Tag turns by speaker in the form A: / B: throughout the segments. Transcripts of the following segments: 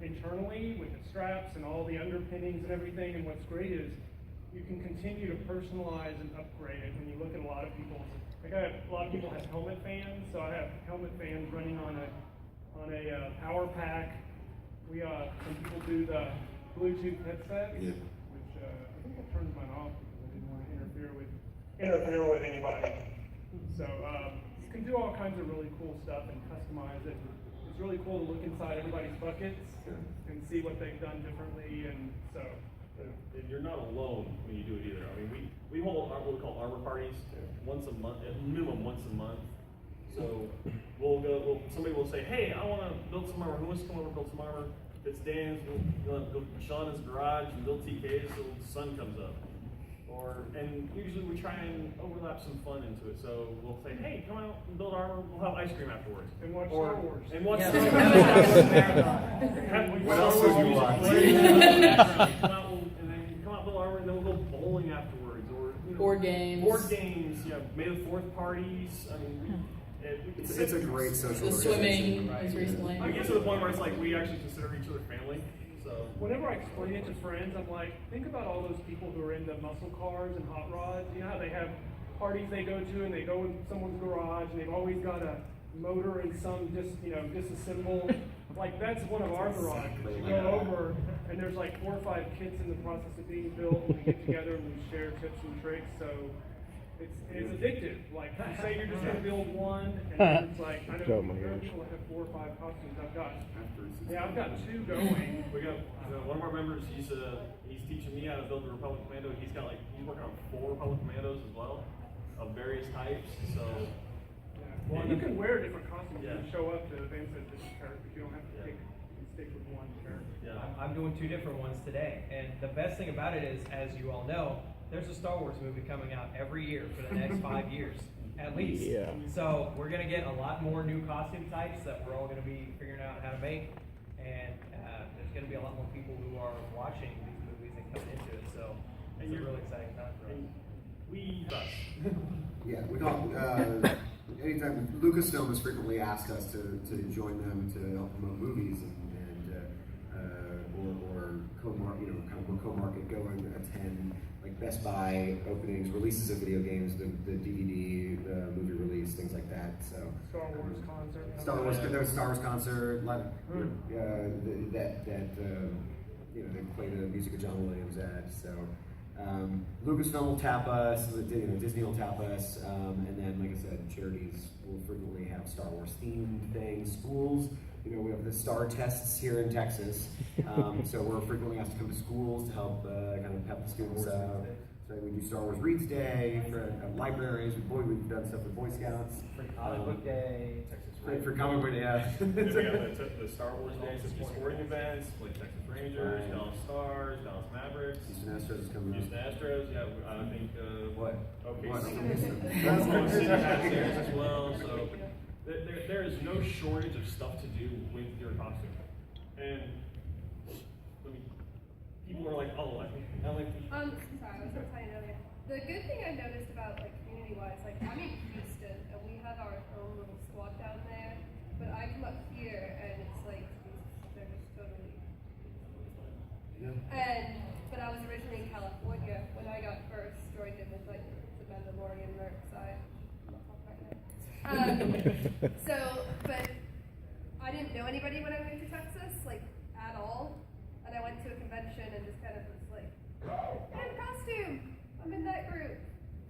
A: internally with the straps and all the underpinnings and everything. And what's great is you can continue to personalize and upgrade it. When you look at a lot of people's, like a lot of people have helmet fans, so I have helmet fans running on a power pack. Some people do the Bluetooth headsets, which I think I turned mine off because I didn't want to interfere with anybody. So you can do all kinds of really cool stuff and customize it. It's really cool to look inside everybody's buckets and see what they've done differently, and so.
B: And you're not alone when you do it either. I mean, we hold what we call armor parties once a month, at minimum once a month. So somebody will say, hey, I want to build some armor. Who wants to come over and build some armor? If it's Dan's, we'll go to Sean's garage and build TKs till the sun comes up. And usually we try and overlap some fun into it. So we'll say, hey, come out and build armor. We'll have ice cream afterwards.
A: And watch Star Wars.
B: And watch Star Wars.
C: What else would you like?
B: Come out, build armor, and then we'll go bowling afterwards. Or
D: board games.
B: May the 4th parties. I mean,
C: it's a great social.
D: The swimming is recently.
B: I get to the point where it's like we actually consider each other family. So
A: whenever I explain it to friends, I'm like, think about all those people who are into muscle cars and hot rods. You know how they have parties they go to and they go in someone's garage and they've always got a motor and some disassemble. Like that's one of our garages. You go over and there's like 4 or 5 kits in the process of being built, and we get together and we share tips and tricks. So it's addictive. Like you say you're just gonna build one, and then it's like I know people that have 4 or 5 costumes. I've got 2 going.
B: We got one of our members. He's teaching me how to build a Republic Commando. He's working on 4 Republic Commandos as well, of various types. So.
A: Well, you can wear different costumes.
B: Yeah.
A: You can show up to events as different characters. You don't have to stick with one character.
B: Yeah.
E: I'm doing 2 different ones today, and the best thing about it is, as you all know, there's a Star Wars movie coming out every year for the next 5 years, at least.
F: Yeah.
E: So we're gonna get a lot more new costume types that we're all gonna be figuring out how to make, and there's gonna be a lot more people who are watching these movies and coming into it. So it's a really exciting time for us.
C: Yeah, we call anytime Lucasfilm has frequently asked us to join them to help promote movies and or co-market, go and attend like Best Buy openings, releases of video games, the DVD, the movie release, things like that. So
A: Star Wars concert.
C: There was a Star Wars concert. They play the music of John Williams at. So Lucasfilm will tap us, Disney will tap us, and then, like I said, charities will frequently have Star Wars themed things. Schools, we have the STAR tests here in Texas, so we're frequently asked to come to schools to help kind of help the students out. So we do Star Wars Reads Day for libraries. We've done stuff with Boy Scouts.
E: Free Comic Book Day, Texas
C: For Comic Book Day, yeah.
B: We got the Star Wars Day, so sporting events, like Texas Rangers, Dallas Stars, Dallas Mavericks.
C: Houston Astros is coming up.
B: Houston Astros, yeah. I think
C: what?
B: Okay.
C: What?
B: That's City has theirs as well. So there is no shortage of stuff to do with your costume. And people are like, oh, I think
G: sorry, I was going to tell you earlier. The good thing I noticed about community-wise, I'm in Houston and we have our own little squad down there, but I come up here and it's like they're just totally. But I was originally in California when I got first joined in with the Mandalorian merc side. But I didn't know anybody when I moved to Texas, at all. And I went to a convention and just kind of was like, I'm in a costume, I'm in that group.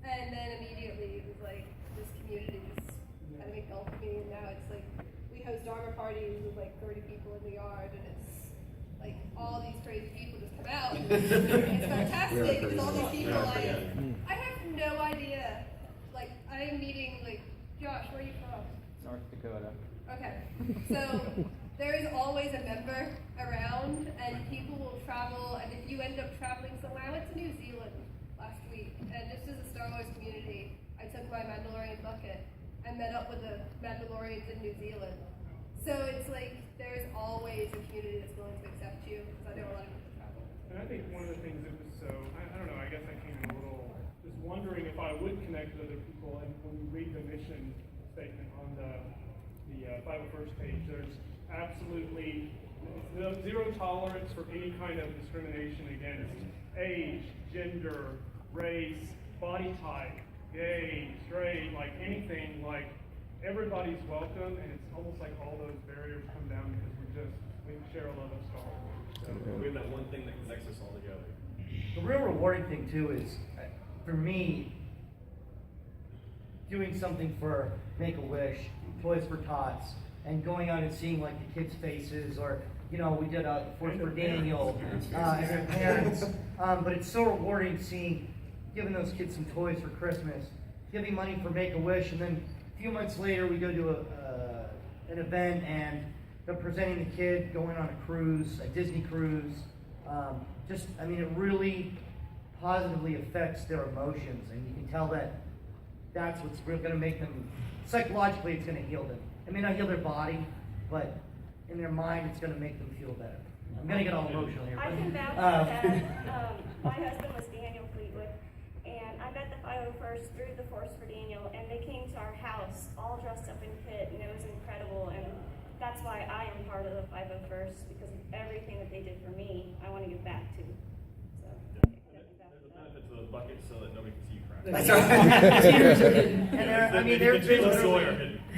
G: And then immediately it was like, this community just kind of engulfed me, and now it's like, we host armor parties with 30 people in the yard, and it's like all these crazy people just come out. It's fantastic, because all these people, I have no idea. I am meeting, Josh, where are you from?
E: North Dakota.
G: Okay, so there is always a member around, and people will travel, and if you end up traveling somewhere, I went to New Zealand last week, and just as a Star Wars community, I took my Mandalorian bucket and met up with the Mandalorians in New Zealand. So it's there's always a community that's willing to accept you, because I know a lot of people travel.
A: And I think one of the things that was so, I don't know, I guess I came in a little, just wondering if I would connect with other people, and when you read the mission statement on the 501st page, there's absolutely, zero tolerance for any kind of discrimination against age, gender, race, body type, gay, straight, like anything, like everybody's welcome, and it's almost like all those barriers come down because we share a love of Star Wars. So.
B: We have that one thing that connects us all together.
F: The real rewarding thing too is, for me, doing something for Make-A-Wish, Toys for Tots, and going out and seeing like the kids' faces, or we did a Force for Daniel and their parents. But it's so rewarding seeing, giving those kids some toys for Christmas, giving money for Make-A-Wish, and then a few months later we go to an event and they're presenting the kid going on a cruise, a Disney cruise. It really positively affects their emotions, and you can tell that that's what's really going to make them, psychologically it's going to heal them. It may not heal their body, but in their mind it's going to make them feel better. I'm going to get all emotional here.
H: I can vouch for that. My husband was Daniel Fleetwood, and I met the 501st through the Force for Daniel, and they came to our house all dressed up in kit, and it was incredible, and that's why I am part of the 501st, because of everything that they did for me, I want to give back to. So,
B: There's a benefit to the bucket so that nobody can see you cry.
F: That's right. Tears are hidden. And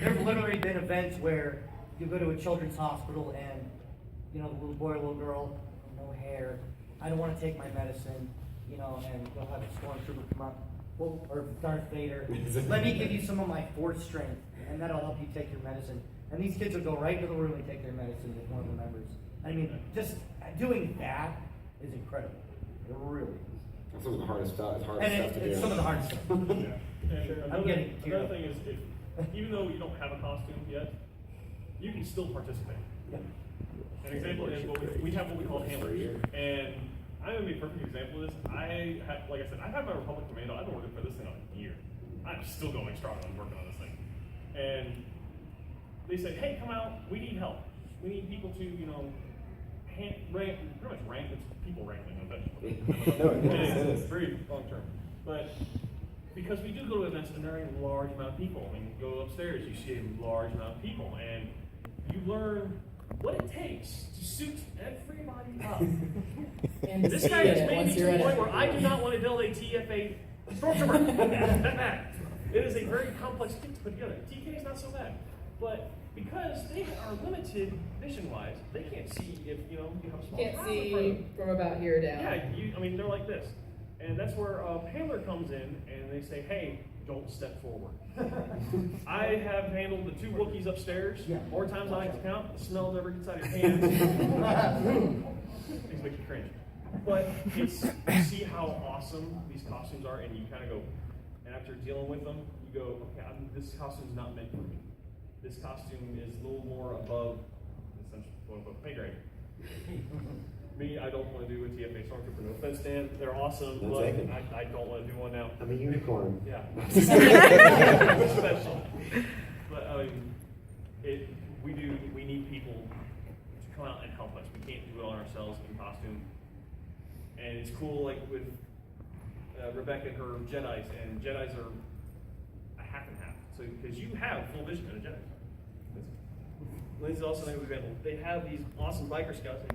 F: there's literally been events where you go to a children's hospital and the little boy or little girl, no hair, I don't want to take my medicine, and they'll have a stormtrooper come up, or Darth Vader, let me give you some of my force strength, and that'll help you take your medicine. And these kids will go right to the room and take their medicine with one of the members. Just doing that is incredible. It really is.
C: That's some of the hardest stuff. It's
F: And it's some of the hardest stuff.
B: Yeah. And
F: I'm getting
B: another thing is, even though you don't have a costume yet, you can still participate.
F: Yeah.
B: An example is we have what we call handlers, and I'm gonna be a perfect example of this. Like I said, I've had my Republic Commando. I've been working for this thing on a year. I'm still going strong on working on this thing, and they say, "Hey, come out. We need help. We need people to, pretty much rank. It's people wrangling, eventually. It's very long term, but." Because we do go to events and there are a large amount of people. You go upstairs, you see a large amount of people, and you learn what it takes to suit everybody up.
D: And to
B: This
D: see
B: guy has
D: it
B: made me
D: once
B: to
D: you're
B: the
D: in
B: point
D: it.
B: where I do not want to build a TFA stormtrooper. That bad. It is a very complex thing to put together. TK is not so bad, but because they are limited vision-wise, they can't see if you have a small
D: Can't
B: crowd in front of them.
D: see from about here down.
B: Yeah, they're like this. And that's where a handler comes in and they say, "Hey, don't step forward." I have handled the 2 Wookiees upstairs more times than I can count. The smell never gets out of your hands. Things make you cringe. But you see how awesome these costumes are, and you kind of go, and after dealing with them, you go, "Okay, this costume's not meant for me. This costume is a little more above, essentially, above pay grade." Me, I don't want to do a TFA stormtrooper. No offense, Dan, they're awesome, but I don't want to do one now.
C: I'm a unicorn.
B: Yeah. Special. But we need people to come out and help us. We can't do it on ourselves in costume. And it's cool, like with Rebecca and her Jedis, and Jedis are a half and half. So because you have full vision in a Jedi. Lindsay's also an example. They have these awesome biker scouts.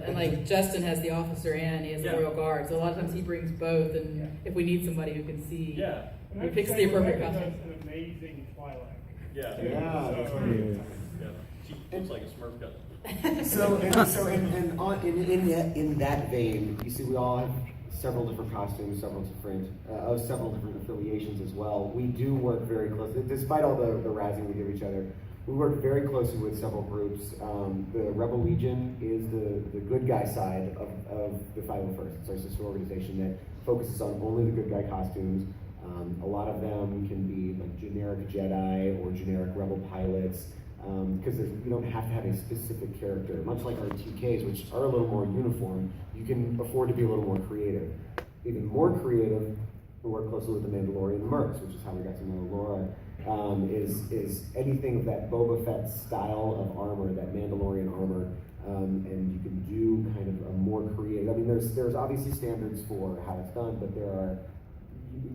D: And like Justin has the officer and he has the Royal Guard, so a lot of times he brings both, and if we need somebody who can see, he picks the appropriate costume.
A: That's an amazing Twilight.
B: Yeah. She looks like a Smurf cousin.
C: So in that vein, you see, we all have several different costumes, several different affiliations as well. We do work very closely, despite all the razzing we give each other. We work very closely with several groups. The Rebel Legion is the good guy side of the 501st. It's our sister organization that focuses on only the good guy costumes. A lot of them can be like generic Jedi or generic Rebel pilots, because you don't have to have a specific character. Much like our TKs, which are a little more uniform, you can afford to be a little more creative. Even more creative, we work closely with the Mandalorian Mercs, which is how we got to know Laura. Is anything of that Boba Fett style of armor, that Mandalorian armor, and you can do kind of a more creative. I mean, there's obviously standards for how it's done, but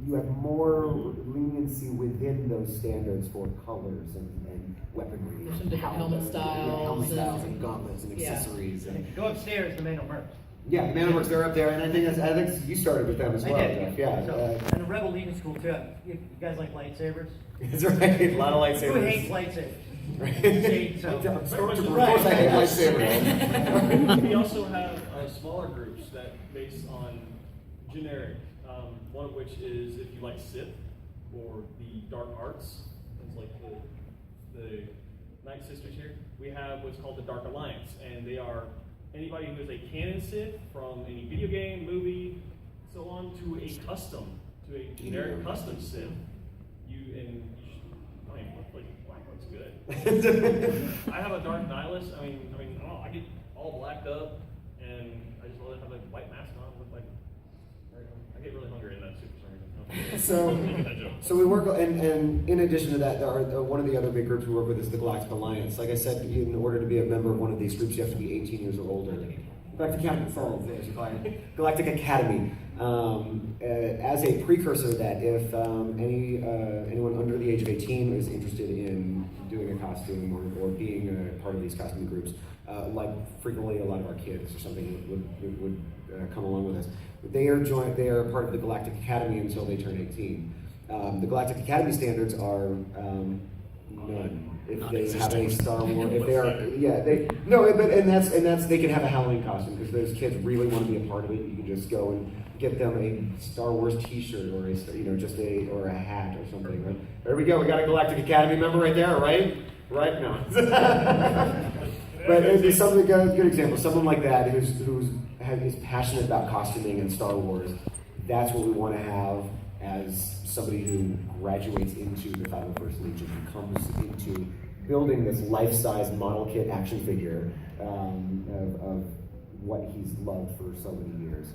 C: you have more leniency within those standards for colors and weaponry.
D: There's some different helmet styles
C: and gauntlets
D: Yeah.
C: accessories, and
F: Go upstairs, the main merch.
C: yeah, the Man Works, they're up there, and I think you started with them as well.
F: I did,
C: Jeff. Yeah.
F: So, and the Rebel Legion School too. You guys like lightsabers?
C: That's right. A lot of lightsabers.
F: Who hates lightsabers?
C: Right.
F: So-
C: Stormtrooper, of
F: Right.
C: course I hate lightsabers.
B: We also have smaller groups that based on generic, one of which is if you like Sith or the dark arts, things like the Night Sisters here. We have what's called the Dark Alliance, and they are anybody who is a canon Sith from any video game, movie, so on, to a generic custom Sith. I mean, black looks good. I have a Dark Nihilist. I mean, oh, I get all blacked up, and I just want to have a white mask on. Look like I get really hungry in that suit for some reason.
C: So we work, and in addition to that, one of the other big groups we work with is the Galactic Alliance. Like I said, in order to be a member of one of these groups, you have to be 18 years or older. Galactic Academy, sorry, Galactic Academy. As a precursor to that, if anyone under the age of 18 is interested in doing a costume or being a part of these costume groups, like frequently a lot of our kids or something would come along with us. They are part of the Galactic Academy until they turn 18. The Galactic Academy standards are none. If they have a Star Wars, if they are, that's they can have a Halloween costume because those kids really want to be a part of it. You can just go and get them a Star Wars T-shirt or or a hat or something. Right? There we go. We got a Galactic Academy member right there, right? Right now. But it's something a good example. Someone like that is passionate about costuming and Star Wars. That's what we want to have as somebody who graduates into the 501st Legion and comes into building this life-size model kit action figure of what he's loved for so many years.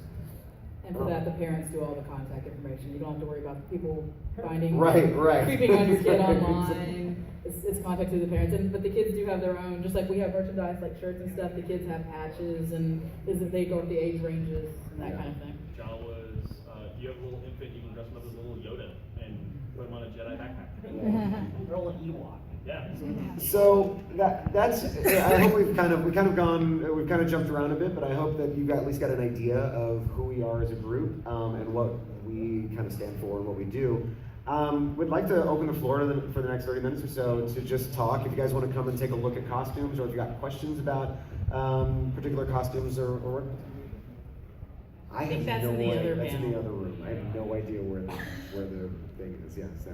D: And for that, the parents do all the contact information. You don't have to worry about the people finding,
C: right.
D: creeping on your kid online. It's contact through the parents, but the kids do have their own. Just like we have merchandise, like shirts and stuff. The kids have patches, and they go up the age ranges and that kind of thing.
B: Jawas, you have a little infant, you can dress him up as a little Yoda and put him on a Jedi backpack.
F: They're all an Ewok.
B: Yeah.
C: So that's. I hope we've kind of jumped around a bit, but I hope that you've at least got an idea of who we are as a group and what we kind of stand for and what we do. We'd like to open the floor for the next 30 minutes or so to just talk. If you guys want to come and take a look at costumes, or if you got questions about particular costumes or I
D: think
C: have
D: that's
C: no
D: in the
C: idea.
D: other
C: That's in
D: panel.
C: the other room. I have no idea where the thing is. Yeah. So.